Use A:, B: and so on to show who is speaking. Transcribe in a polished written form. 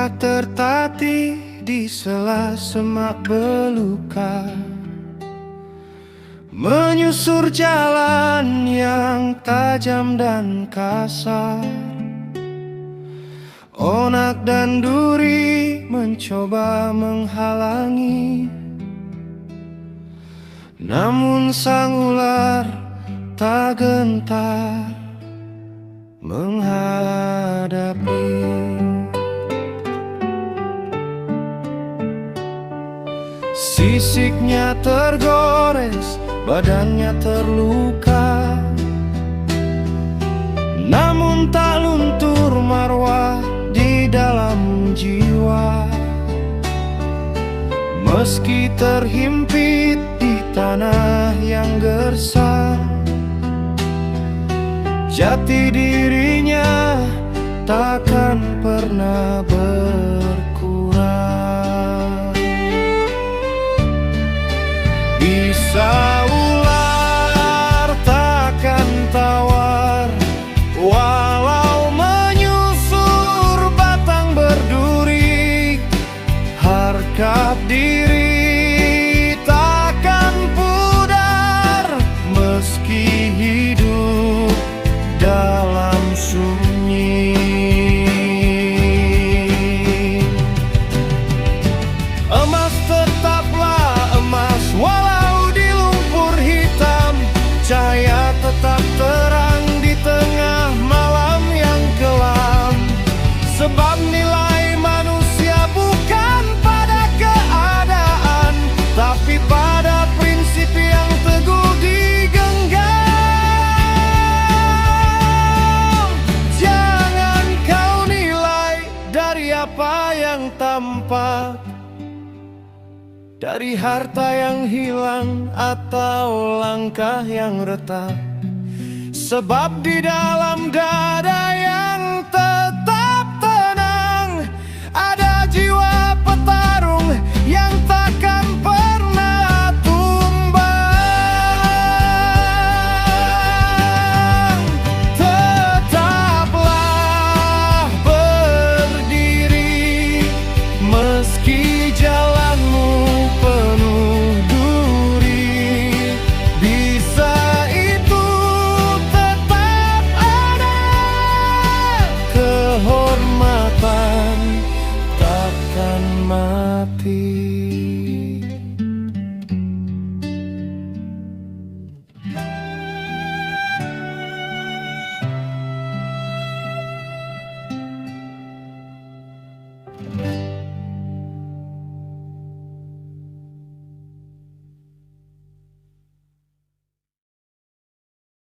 A: langkah tertatih di sela semak belukar, menyusur jalan yang tajam dan kasar. Onak dan duri mencoba menghalangi, namun sang ular tak gentar menghadapi. Sisiknya tergores, badannya terluka, namun tak luntur marwah di dalam jiwa. Meski terhimpit di tanah yang gersang, jati dirinya takkan pernah berkurang. Bisa ular takkan tawar, walau menyusur batang berduri. Harkat diri takkan pudar, meski hidup dalam sunyi. Emas tetaplah emas, walau di lumpur hitam. Cahaya tetap terang di tengah malam yang kelam. Sebab nilai manusia bukan pada keadaan, tapi pada prinsip yang teguh digenggam. Jangan kau nilai dari apa yang tampak, dari harta yang hilang atau langkah yang retak. Sebab di dalam dada